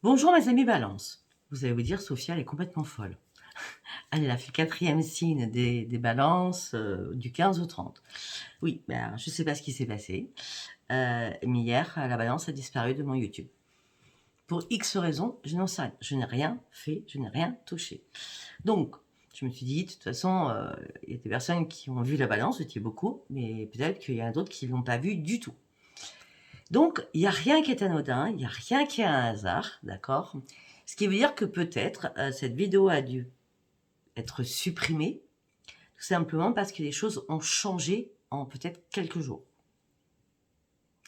Bonjour mes amis Balance. Vous allez vous dire, Sophia, elle est complètement folle. Elle a fait le 4e signe des balances du 15 au 30. Oui, ben, je ne sais pas ce qui s'est passé. Mais hier, la balance a disparu de mon YouTube. Pour X raisons, je n'en sais rien. Je n'ai rien fait, je n'ai rien touché. Donc, je me suis dit, de toute façon, il y a des personnes qui ont vu la balance, c'était beaucoup, mais peut-être qu'il y en a d'autres qui ne l'ont pas vu du tout. Donc, il n'y a rien qui est anodin, il n'y a rien qui est un hasard, d'accord? Ce qui veut dire que peut-être cette vidéo a dû être supprimée, tout simplement parce que les choses ont changé en peut-être quelques jours.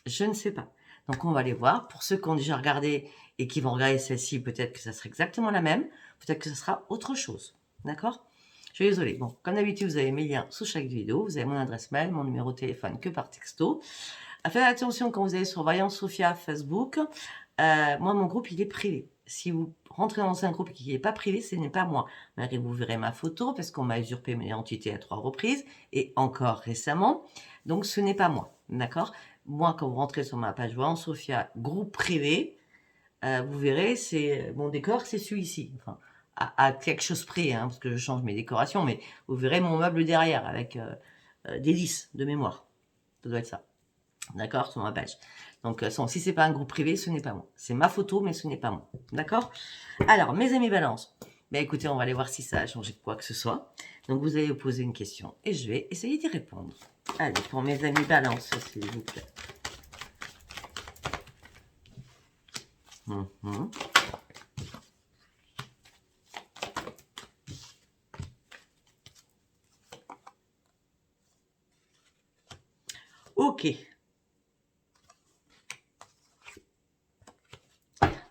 Je ne sais pas. Donc, on va aller voir. Pour ceux qui ont déjà regardé et qui vont regarder celle-ci, peut-être que ça sera exactement la même, peut-être que ça sera autre chose, d'accord? Je suis désolée. Bon, comme d'habitude, vous avez mes liens sous chaque vidéo, vous avez mon adresse mail, mon numéro de téléphone que par texto. Faites attention quand vous allez sur Voyance Sophia Facebook. Moi, mon groupe, il est privé. Si vous rentrez dans un groupe qui n'est pas privé, ce n'est pas moi. Malgré vous verrez ma photo, parce qu'on m'a usurpé mon identité à 3 reprises, et encore récemment. Donc, ce n'est pas moi. D'accord? Moi, quand vous rentrez sur ma page Voyance Sophia, groupe privé, vous verrez, c'est mon décor, c'est celui-ci. Enfin, à quelque chose près, hein, parce que je change mes décorations, mais vous verrez mon meuble derrière, avec des lisses de mémoire. Ça doit être ça. D'accord, sur ma page. Donc, si c'est pas un groupe privé, ce n'est pas moi. C'est ma photo, mais ce n'est pas moi. D'accord? Alors, mes amis Balance. Ben écoutez, on va aller voir si ça a changé quoi que ce soit. Donc, vous allez vous poser une question et je vais essayer d'y répondre. Allez, pour mes amis Balance, s'il vous plaît. Ok.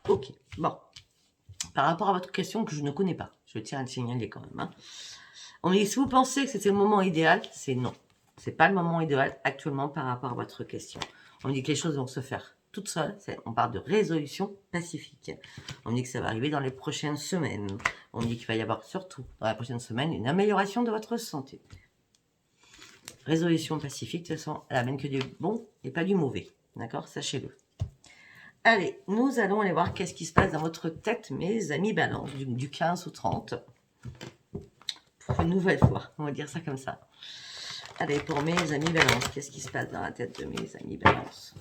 Ok. Bon. Par rapport à votre question que je ne connais pas, je tiens à le signaler quand même. Hein. On me dit, si vous pensez que c'était le moment idéal, c'est non. C'est pas le moment idéal actuellement par rapport à votre question. On me dit que les choses vont se faire toutes seules. On parle de résolution pacifique. On me dit que ça va arriver dans les prochaines semaines. On me dit qu'il va y avoir surtout dans la prochaine semaine une amélioration de votre santé. Résolution pacifique, de toute façon, elle amène que du bon et pas du mauvais. D'accord? Sachez-le. Allez, nous allons aller voir qu'est-ce qui se passe dans votre tête, mes amis Balance, du 15 au 30. Pour une nouvelle fois, on va dire ça comme ça. Allez, pour mes amis Balance, qu'est-ce qui se passe dans la tête de mes amis Balance?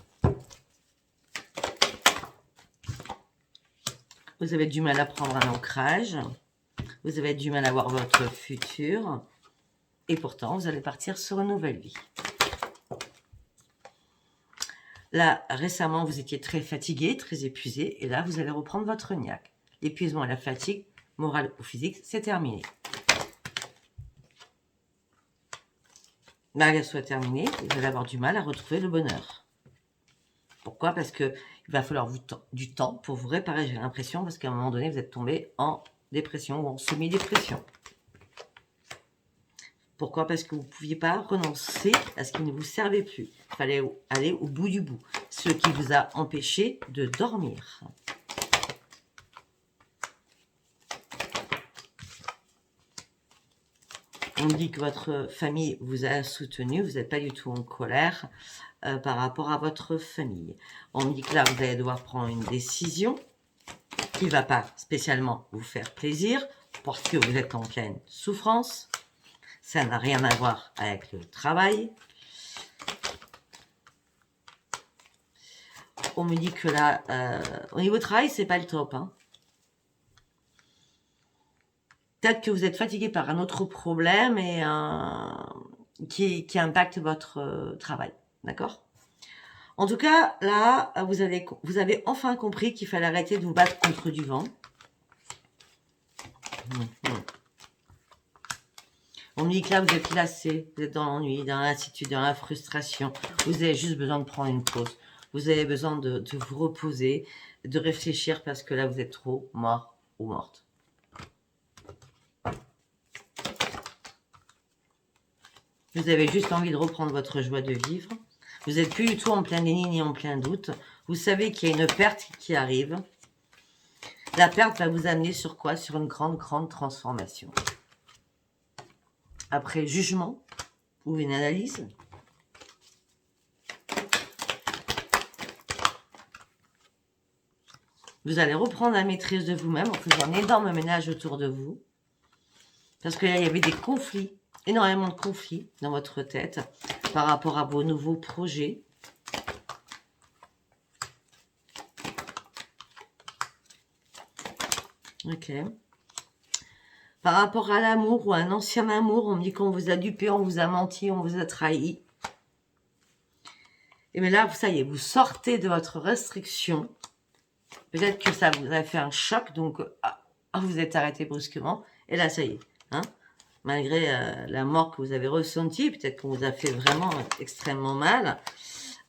Vous avez du mal à prendre un ancrage. Vous avez du mal à voir votre futur. Et pourtant, vous allez partir sur une nouvelle vie. Là, récemment, vous étiez très fatigué, très épuisé. Et là, vous allez reprendre votre niaque. L'épuisement et la fatigue, morale ou physique, c'est terminé. Malgré que ce soit terminé, vous allez avoir du mal à retrouver le bonheur. Pourquoi? Parce qu'il va falloir du temps pour vous réparer, j'ai l'impression, parce qu'à un moment donné, vous êtes tombé en dépression ou en semi-dépression. Pourquoi? Parce que vous ne pouviez pas renoncer à ce qui ne vous servait plus. Il fallait aller au bout du bout. Ce qui vous a empêché de dormir. On dit que votre famille vous a soutenu, vous n'êtes pas du tout en colère par rapport à votre famille. On dit que là, vous allez devoir prendre une décision qui ne va pas spécialement vous faire plaisir parce que vous êtes en pleine souffrance. Ça n'a rien à voir avec le travail. On me dit que là, au niveau travail, c'est pas le top. Hein. Peut-être que vous êtes fatigué par un autre problème et qui impacte votre travail. D'accord? En tout cas, là, vous avez enfin compris qu'il fallait arrêter de vous battre contre du vent. On me dit que là, vous êtes lassé, vous êtes dans l'ennui, dans la lassitude, dans la frustration. Vous avez juste besoin de prendre une pause. Vous avez besoin de vous reposer, de réfléchir parce que là, vous êtes trop mort ou morte. Vous avez juste envie de reprendre votre joie de vivre. Vous n'êtes plus du tout en plein déni ni en plein doute. Vous savez qu'il y a une perte qui arrive. La perte va vous amener sur quoi? Sur une grande, grande transformation. Après jugement ou une analyse, Vous allez reprendre la maîtrise de vous-même en faisant un énorme ménage autour de vous. Parce qu'il y avait des conflits, énormément de conflits dans votre tête par rapport à vos nouveaux projets. Ok. Par rapport à l'amour ou à un ancien amour, on me dit qu'on vous a dupé, on vous a menti, on vous a trahi. Et mais là, ça y est, vous sortez de votre restriction. Peut-être que ça vous a fait un choc, donc vous êtes arrêté brusquement. Et là, ça y est. Hein, malgré la mort que vous avez ressentie, peut-être qu'on vous a fait vraiment extrêmement mal.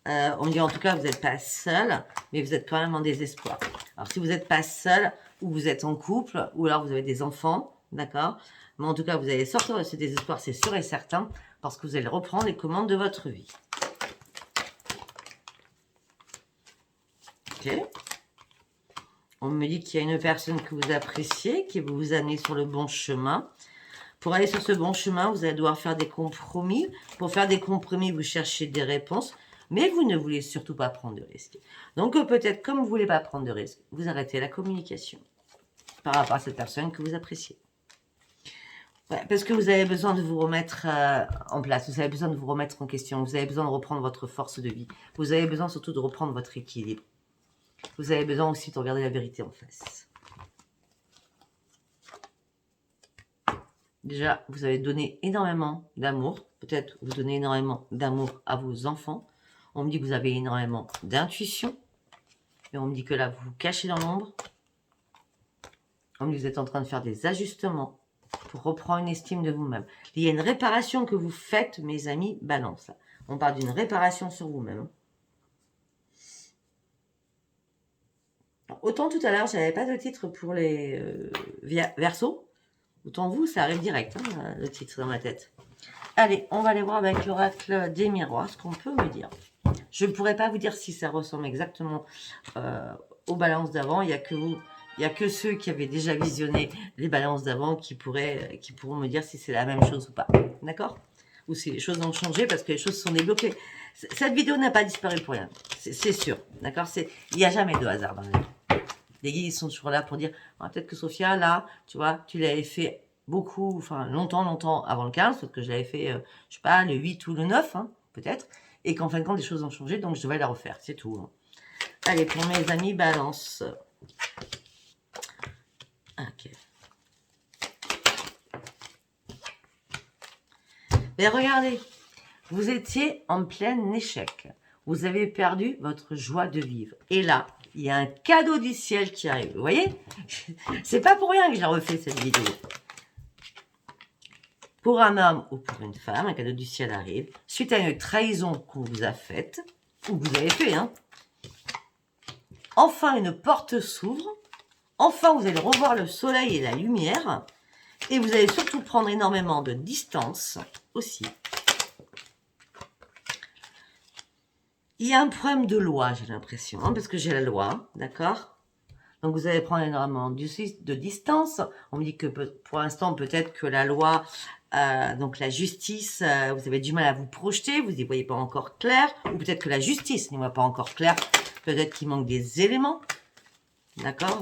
On dit en tout cas, vous n'êtes pas seul, mais vous êtes quand même en désespoir. Alors, si vous n'êtes pas seul, ou vous êtes en couple, ou alors vous avez des enfants, d'accord? Mais en tout cas, vous allez sortir de ce désespoir, c'est sûr et certain, parce que vous allez reprendre les commandes de votre vie. Ok. On me dit qu'il y a une personne que vous appréciez, qui vous amener sur le bon chemin. Pour aller sur ce bon chemin, vous allez devoir faire des compromis. Pour faire des compromis, vous cherchez des réponses, mais vous ne voulez surtout pas prendre de risques. Donc peut-être, comme vous ne voulez pas prendre de risques, vous arrêtez la communication par rapport à cette personne que vous appréciez. Ouais, parce que vous avez besoin de vous remettre en place, vous avez besoin de vous remettre en question, vous avez besoin de reprendre votre force de vie, vous avez besoin surtout de reprendre votre équilibre. Vous avez besoin aussi de regarder la vérité en face. Déjà, vous avez donné énormément d'amour. Peut-être vous donnez énormément d'amour à vos enfants. On me dit que vous avez énormément d'intuition. Et on me dit que là, vous vous cachez dans l'ombre. On me dit que vous êtes en train de faire des ajustements pour reprendre une estime de vous-même. Il y a une réparation que vous faites, mes amis, balance. On parle d'une réparation sur vous-même. Autant tout à l'heure, je n'avais pas de titre pour les Verseaux. Autant vous, ça arrive direct, hein, le titre dans ma tête. Allez, on va aller voir avec l'oracle des miroirs ce qu'on peut me dire. Je ne pourrais pas vous dire si ça ressemble exactement aux balances d'avant. Il n'y a que ceux qui avaient déjà visionné les balances d'avant qui pourront me dire si c'est la même chose ou pas. D'accord? Ou si les choses ont changé parce que les choses sont débloquées. Cette vidéo n'a pas disparu pour rien. C'est sûr. D'accord? Il n'y a jamais de hasard dans la vie. Les guides sont toujours là pour dire peut-être que Sophia, là, tu vois, tu l'avais fait beaucoup, enfin longtemps avant le 15, parce que je l'avais fait, je sais pas, le 8 ou le 9, hein, peut-être, et qu'en fin de compte, les choses ont changé, donc je devais la refaire, c'est tout. Hein. Allez, pour mes amis, balance. Ok. Mais regardez, vous étiez en plein échec. Vous avez perdu votre joie de vivre. Et là, il y a un cadeau du ciel qui arrive. Vous voyez? C'est pas pour rien que j'ai refait cette vidéo. Pour un homme ou pour une femme, un cadeau du ciel arrive. Suite à une trahison qu'on vous a faite, ou que vous avez fait, hein. Enfin, une porte s'ouvre. Enfin, vous allez revoir le soleil et la lumière. Et vous allez surtout prendre énormément de distance aussi. Il y a un problème de loi, j'ai l'impression, hein, parce que j'ai la loi, d'accord? Donc, vous allez prendre énormément de distance. On me dit que pour l'instant, peut-être que la loi, donc la justice, vous avez du mal à vous projeter, vous n'y voyez pas encore clair. Ou peut-être que la justice n'y voit pas encore clair. Peut-être qu'il manque des éléments. D'accord?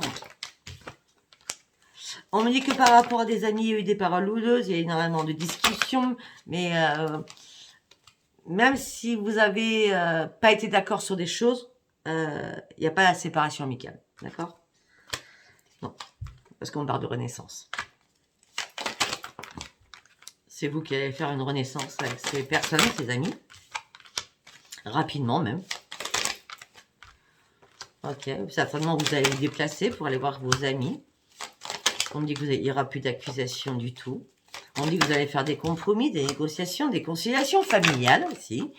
On me dit que par rapport à des amis, il y a eu des paroles houleuses, il y a énormément de discussions, mais même si vous n'avez pas été d'accord sur des choses, il n'y a pas la séparation amicale. D'accord? Non, parce qu'on parle de renaissance. C'est vous qui allez faire une renaissance avec ces personnes, ces amis. Rapidement même. Ok, certainement vous allez vous déplacer pour aller voir vos amis. On me dit qu'il n'y aura plus d'accusation du tout. On dit que vous allez faire des compromis, des négociations, des conciliations familiales aussi,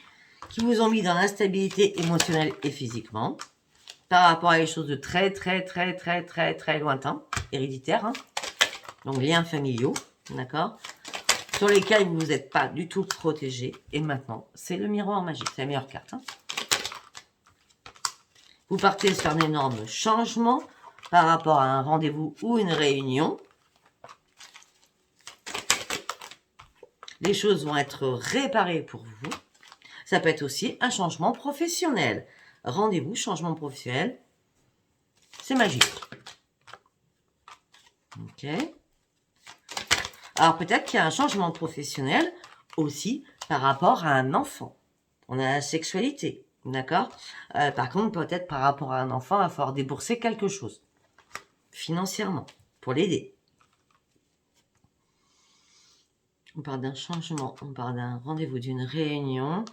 qui vous ont mis dans l'instabilité émotionnelle et physiquement, par rapport à des choses de très lointains, héréditaires, hein, donc liens familiaux, d'accord, sur lesquels vous n'êtes pas du tout protégé. Et maintenant, c'est le miroir magique, c'est la meilleure carte. Hein. Vous partez sur un énorme changement par rapport à un rendez-vous ou une réunion. Les choses vont être réparées pour vous. Ça peut être aussi un changement professionnel. Rendez-vous, changement professionnel. C'est magique. Ok. Alors peut-être qu'il y a un changement professionnel aussi par rapport à un enfant. On a la sexualité, d'accord? Par contre, peut-être par rapport à un enfant, il va falloir débourser quelque chose financièrement pour l'aider. On parle d'un changement, on parle d'un rendez-vous, d'une réunion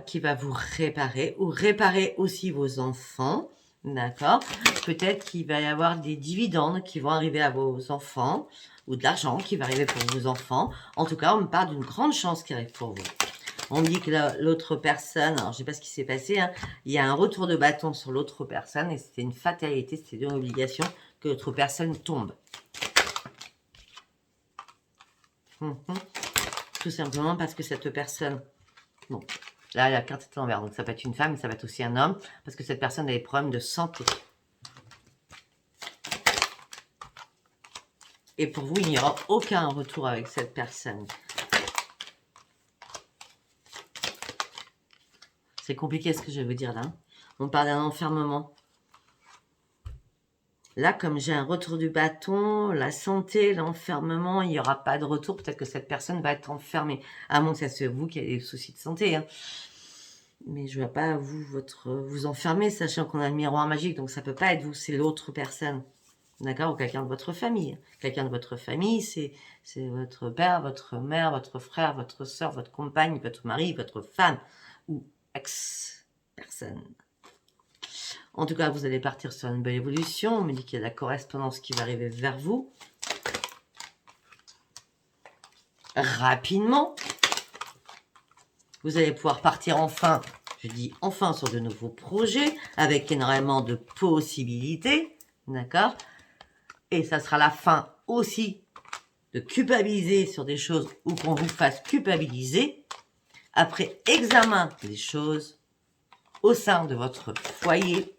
qui va vous réparer ou réparer aussi vos enfants, d'accord? Peut-être qu'il va y avoir des dividendes qui vont arriver à vos enfants ou de l'argent qui va arriver pour vos enfants. En tout cas, on me parle d'une grande chance qui arrive pour vous. On me dit que l'autre personne, alors je ne sais pas ce qui s'est passé, hein, il y a un retour de bâton sur l'autre personne et c'était une fatalité, c'était une obligation que l'autre personne tombe. Tout simplement parce que cette personne, bon, là la carte est à l'envers, donc ça peut être une femme, mais ça peut être aussi un homme, parce que cette personne a des problèmes de santé. Et pour vous, il n'y aura aucun retour avec cette personne. C'est compliqué ce que je vais vous dire là. On parle d'un enfermement. Là, comme j'ai un retour du bâton, la santé, l'enfermement, il n'y aura pas de retour. Peut-être que cette personne va être enfermée. À moins que ça soit vous qui avez des soucis de santé. Hein. Mais je ne vois pas vous enfermer, sachant qu'on a le miroir magique. Donc ça ne peut pas être vous, c'est l'autre personne. D'accord? Ou quelqu'un de votre famille. Quelqu'un de votre famille, c'est votre père, votre mère, votre frère, votre soeur, votre compagne, votre mari, votre femme. Ou ex-personne. En tout cas, vous allez partir sur une belle évolution. On me dit qu'il y a de la correspondance qui va arriver vers vous. Rapidement. Vous allez pouvoir partir enfin, je dis enfin, sur de nouveaux projets, avec énormément de possibilités. D'accord? Et ça sera la fin aussi de culpabiliser sur des choses ou qu'on vous fasse culpabiliser. Après examen des choses au sein de votre foyer,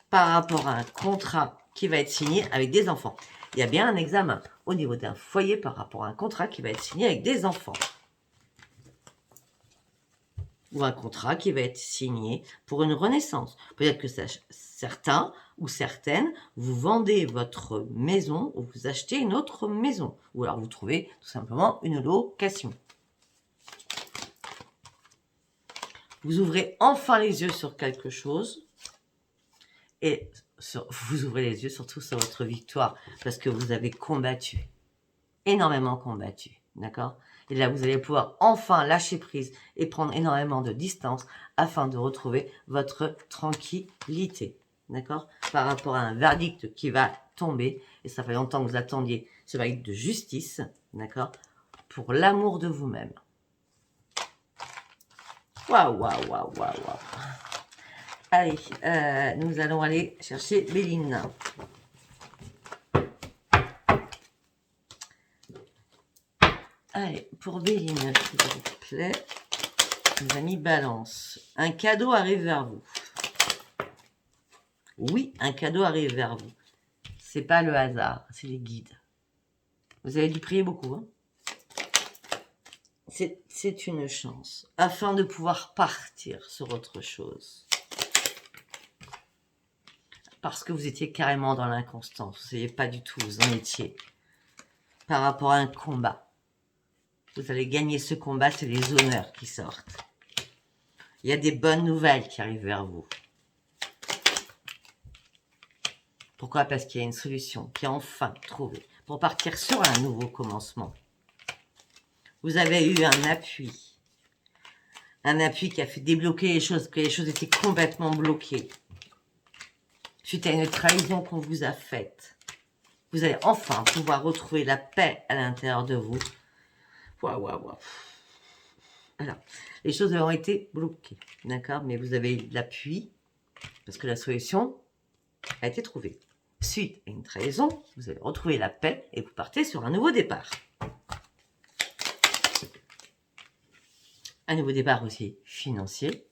par rapport à un contrat qui va être signé avec des enfants. Il y a bien un examen au niveau d'un foyer par rapport à un contrat qui va être signé avec des enfants. Ou un contrat qui va être signé pour une renaissance. Peut-être que certains ou certaines, vous vendez votre maison ou vous achetez une autre maison. Ou alors vous trouvez tout simplement une location. Vous ouvrez enfin les yeux sur quelque chose et vous ouvrez les yeux surtout sur votre victoire parce que vous avez combattu, énormément combattu, d'accord? Et là, vous allez pouvoir enfin lâcher prise et prendre énormément de distance afin de retrouver votre tranquillité, d'accord? Par rapport à un verdict qui va tomber, et ça fait longtemps que vous attendiez ce verdict de justice, d'accord? Pour l'amour de vous-même. Waouh, waouh, waouh, waouh, waouh. Allez, nous allons aller chercher Béline. Allez, pour Béline, s'il vous plaît, mes amis Balance. Un cadeau arrive vers vous. Oui, un cadeau arrive vers vous. C'est pas le hasard, c'est les guides. Vous avez dû prier beaucoup. Hein? C'est une chance, afin de pouvoir partir sur autre chose. Parce que vous étiez carrément dans l'inconstance. Vous ne saviez pas du tout où vous en étiez. Par rapport à un combat. Vous allez gagner ce combat, c'est les honneurs qui sortent. Il y a des bonnes nouvelles qui arrivent vers vous. Pourquoi? Parce qu'il y a une solution qui est enfin trouvée pour partir sur un nouveau commencement. Vous avez eu un appui. Un appui qui a fait débloquer les choses, que les choses étaient complètement bloquées. Suite à une trahison qu'on vous a faite. Vous allez enfin pouvoir retrouver la paix à l'intérieur de vous. Waouh, waouh, waouh. Alors, les choses ont été bloquées, d'accord? Mais vous avez eu de l'appui, parce que la solution a été trouvée. Suite à une trahison, vous allez retrouver la paix et vous partez sur un nouveau départ. Un nouveau départ aussi financier.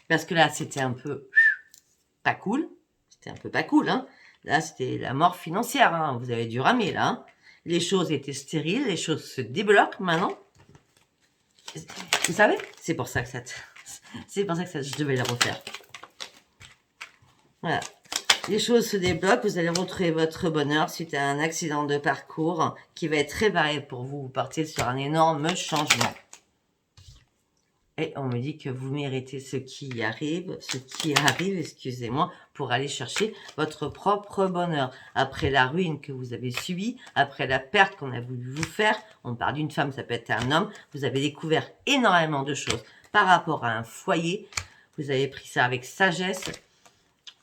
Parce que là, c'était un peu pas cool. C'était un peu pas cool, hein. Là, c'était la mort financière, hein. Vous avez dû ramer, là. Hein. Les choses étaient stériles, les choses se débloquent maintenant. Vous savez, c'est pour ça que C'est pour ça que je devais le refaire. Voilà. Les choses se débloquent, vous allez retrouver votre bonheur suite à un accident de parcours qui va être réparé pour vous. Vous partez sur un énorme changement. Et on me dit que vous méritez ce qui arrive, excusez-moi, pour aller chercher votre propre bonheur. Après la ruine que vous avez subie, après la perte qu'on a voulu vous faire, on parle d'une femme, ça peut être un homme, vous avez découvert énormément de choses par rapport à un foyer. Vous avez pris ça avec sagesse,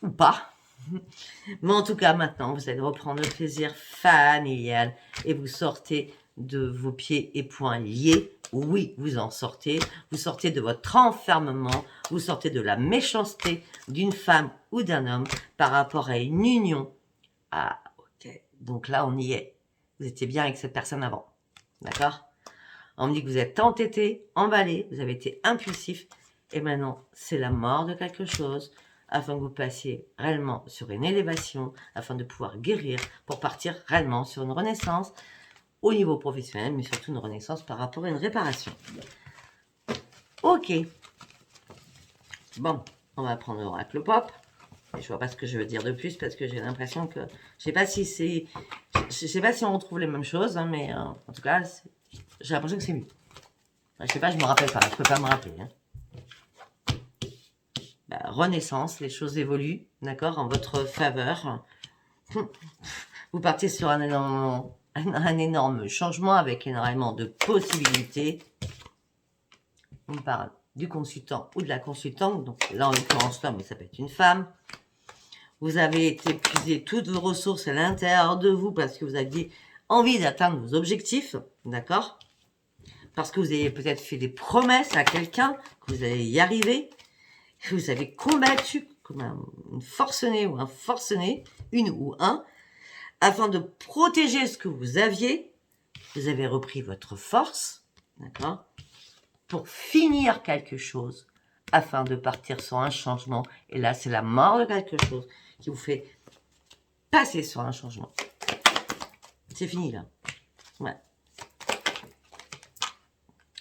ou pas. Mais en tout cas, maintenant, vous allez reprendre le plaisir familial et vous sortez de vos pieds et poings liés. Oui, vous en sortez. Vous sortez de votre enfermement. Vous sortez de la méchanceté d'une femme ou d'un homme par rapport à une union. Ah, ok. Donc là, on y est. Vous étiez bien avec cette personne avant. D'accord? On me dit que vous êtes entêté, emballé, vous avez été impulsif. Et maintenant, c'est la mort de quelque chose afin que vous passiez réellement sur une élévation, afin de pouvoir guérir, pour partir réellement sur une renaissance au niveau professionnel, mais surtout une renaissance par rapport à une réparation. Ok. Bon, on va prendre l'oracle pop. Et je vois pas ce que je veux dire de plus parce que j'ai l'impression que... Je sais pas si c'est... Je sais pas si on retrouve les mêmes choses, hein, mais en tout cas, j'ai l'impression que c'est mieux. Je sais pas, je me rappelle pas. Je peux pas me rappeler. Hein. Bah, renaissance, les choses évoluent, d'accord, en votre faveur. Vous partez sur un énorme changement avec énormément de possibilités. On parle du consultant ou de la consultante, donc là en l'occurrence l'homme, mais ça peut être une femme. Vous avez épuisé toutes vos ressources à l'intérieur de vous parce que vous aviez envie d'atteindre vos objectifs, d'accord? Parce que vous avez peut-être fait des promesses à quelqu'un que vous allez y arriver. Vous avez combattu comme une forcenée ou un forcené, une ou un, afin de protéger ce que vous aviez. Vous avez repris votre force, d'accord, pour finir quelque chose, afin de partir sur un changement. Et là, c'est la mort de quelque chose qui vous fait passer sur un changement. C'est fini, là. Ouais.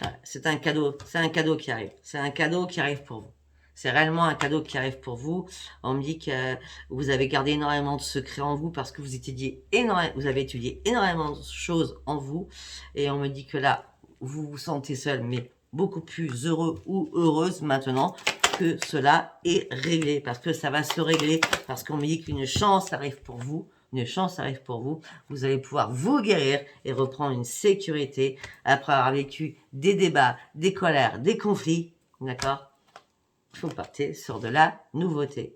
Voilà, c'est un cadeau qui arrive. C'est un cadeau qui arrive pour vous. C'est réellement un cadeau qui arrive pour vous. On me dit que vous avez gardé énormément de secrets en vous parce que vous avez étudié énormément de choses en vous. Et on me dit que là, vous vous sentez seul, mais beaucoup plus heureux ou heureuse maintenant que cela est réglé. Parce que ça va se régler. Parce qu'on me dit qu'une chance arrive pour vous. Une chance arrive pour vous. Vous allez pouvoir vous guérir et reprendre une sécurité après avoir vécu des débats, des colères, des conflits. D'accord ? Vous partez sur de la nouveauté.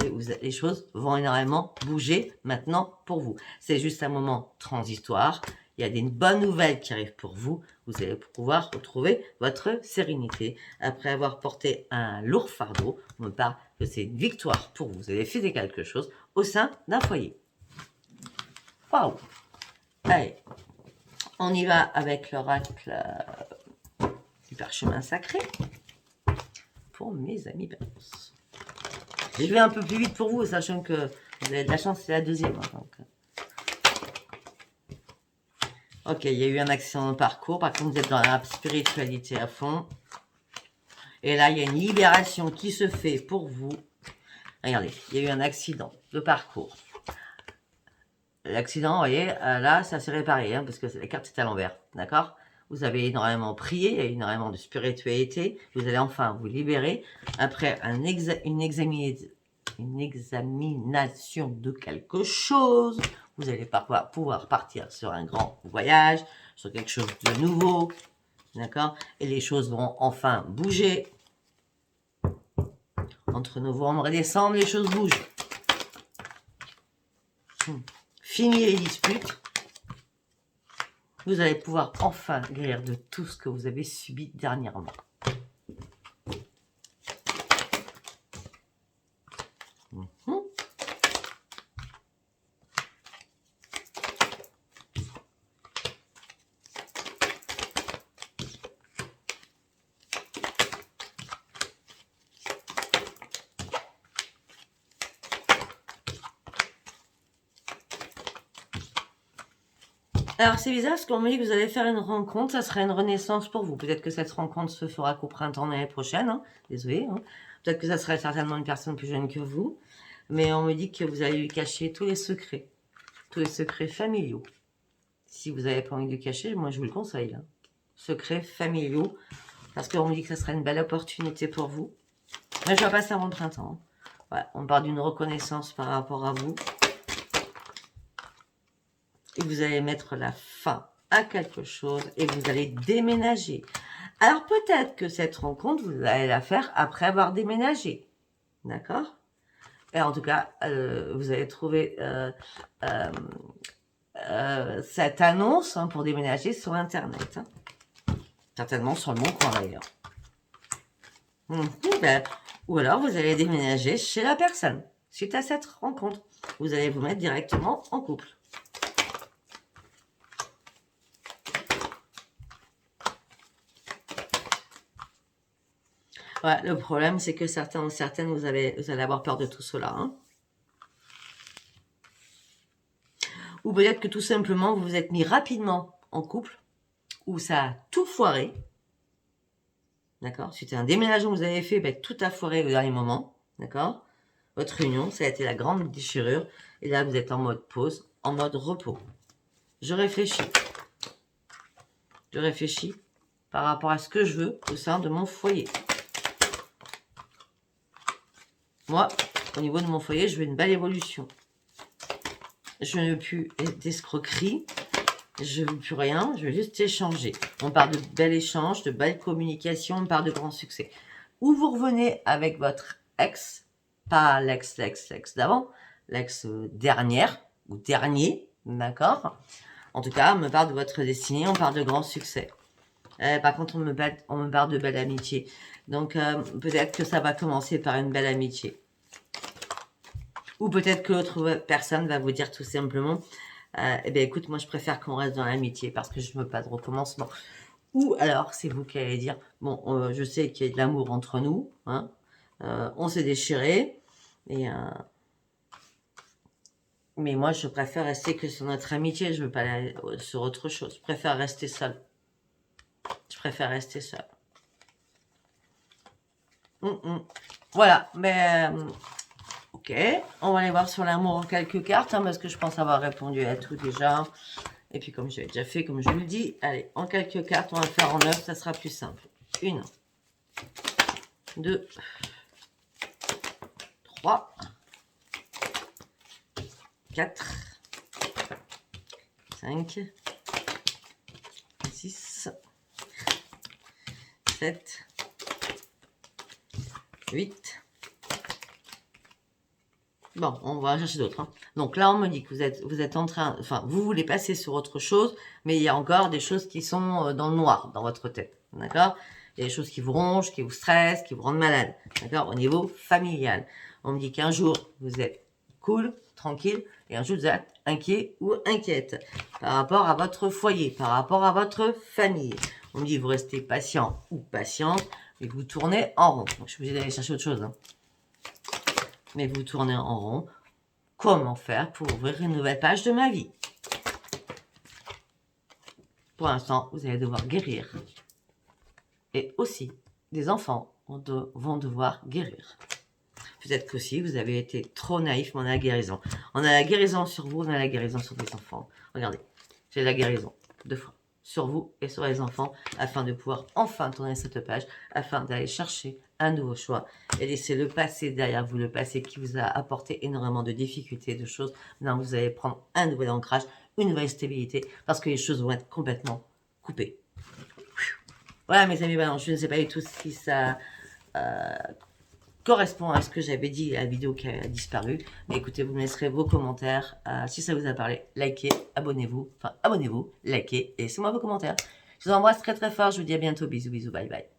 Et les choses vont énormément bouger maintenant pour vous. C'est juste un moment transitoire. Il y a des bonnes nouvelles qui arrivent pour vous. Vous allez pouvoir retrouver votre sérénité. Après avoir porté un lourd fardeau, on me parle que c'est une victoire pour vous. Vous avez fait quelque chose au sein d'un foyer. Waouh! Allez, on y va avec l'oracle du parchemin sacré. Pour mes amis Balance. Je vais un peu plus vite pour vous, sachant que vous avez de la chance, c'est la deuxième. Donc. Ok, il y a eu un accident de parcours, par contre vous êtes dans la spiritualité à fond. Et là, il y a une libération qui se fait pour vous. Regardez, il y a eu un accident de parcours. L'accident, vous voyez, là, ça s'est réparé, hein, parce que la carte est à l'envers, d'accord? Vous avez énormément prié, il y a énormément de spiritualité. Vous allez enfin vous libérer après une examination de quelque chose. Vous allez pouvoir partir sur un grand voyage, sur quelque chose de nouveau. D'accord? Et les choses vont enfin bouger. Entre novembre et décembre, les choses bougent. Fini les disputes. Vous allez pouvoir enfin guérir de tout ce que vous avez subi dernièrement. Alors c'est bizarre parce qu'on me dit que vous allez faire une rencontre, ça sera une renaissance pour vous. Peut-être que cette rencontre se fera qu'au printemps de l'année prochaine, hein. Désolé. Hein. Peut-être que ça sera certainement une personne plus jeune que vous. Mais on me dit que vous allez lui cacher tous les secrets familiaux. Si vous n'avez pas envie de le cacher, moi je vous le conseille. Hein. Secrets familiaux, parce qu'on me dit que ça sera une belle opportunité pour vous. Mais je ne vois pas ça avant le printemps. Hein. Voilà, on parle d'une reconnaissance par rapport à vous. Et vous allez mettre la fin à quelque chose et vous allez déménager. Alors peut-être que cette rencontre, vous allez la faire après avoir déménagé. D'accord? Et en tout cas, vous allez trouver cette annonce pour déménager sur Internet. Hein. Certainement sur le Bon Coin d'ailleurs. Ou alors vous allez déménager chez la personne. Suite à cette rencontre, vous allez vous mettre directement en couple. Ouais, le problème, c'est que certains ou certaines, vous allez avoir peur de tout cela. Hein. Ou peut-être que tout simplement, vous vous êtes mis rapidement en couple, ou ça a tout foiré. D'accord? C'était un déménagement que vous avez fait, tout a foiré au dernier moment. D'accord? Votre union, ça a été la grande déchirure. Et là, vous êtes en mode pause, en mode repos. Je réfléchis. Je réfléchis par rapport à ce que je veux au sein de mon foyer. Moi, au niveau de mon foyer, je veux une belle évolution. Je ne veux plus d'escroquerie. Je ne veux plus rien. Je veux juste échanger. On parle de bel échange, de belle communication. On parle de grands succès. Ou vous revenez avec votre ex, pas l'ex d'avant, l'ex dernière ou dernier, d'accord? En tout cas, on me parle de votre destinée, on parle de grands succès. Par contre, on me parle de belle amitié. Donc, peut-être que ça va commencer par une belle amitié. Ou peut-être que l'autre personne va vous dire tout simplement, eh bien, écoute, moi, je préfère qu'on reste dans l'amitié parce que je ne veux pas de recommencement. Ou alors, c'est vous qui allez dire, bon, je sais qu'il y a de l'amour entre nous, hein, on s'est déchiré, et, mais moi, je préfère rester que sur notre amitié, je ne veux pas aller sur autre chose. Je préfère rester seule. Je préfère rester seule. Voilà, mais ok, on va aller voir sur l'amour en quelques cartes, hein, parce que je pense avoir répondu à tout déjà. Et puis comme j'avais déjà fait, comme je vous le dis, allez, en quelques cartes, on va faire en 9, ça sera plus simple. 1, 2, 3, 4, 5, 6, 7, 8. Bon, on va chercher d'autres. Hein. Donc là, on me dit que vous êtes en train... Enfin, vous voulez passer sur autre chose, mais il y a encore des choses qui sont dans le noir, dans votre tête. D'accord? Il y a des choses qui vous rongent, qui vous stressent, qui vous rendent malade. D'accord? Au niveau familial. On me dit qu'un jour, vous êtes cool, tranquille, et un jour, vous êtes inquiet ou inquiète par rapport à votre foyer, par rapport à votre famille. On me dit vous restez patient ou patiente, et vous tournez en rond. Donc, je suis obligée d'aller chercher autre chose. Hein. Mais vous tournez en rond. Comment faire pour ouvrir une nouvelle page de ma vie? Pour l'instant, vous allez devoir guérir. Et aussi, des enfants vont devoir guérir. Peut-être qu'aussi, vous avez été trop naïf, mais on a la guérison. On a la guérison sur vous, on a la guérison sur des enfants. Regardez, j'ai la guérison 2 fois. Sur vous et sur les enfants, afin de pouvoir enfin tourner cette page, afin d'aller chercher un nouveau choix et laisser le passé derrière vous, le passé qui vous a apporté énormément de difficultés, de choses. Maintenant, vous allez prendre un nouvel ancrage, une nouvelle stabilité, parce que les choses vont être complètement coupées. Voilà, mes amis, ben, je ne sais pas du tout si ça correspond à ce que j'avais dit à la vidéo qui a disparu. Mais écoutez, vous me laisserez vos commentaires. Si ça vous a parlé, likez, abonnez-vous. Enfin, abonnez-vous, likez et laissez-moi vos commentaires. Je vous embrasse très très fort. Je vous dis à bientôt. Bisous, bisous, bye bye.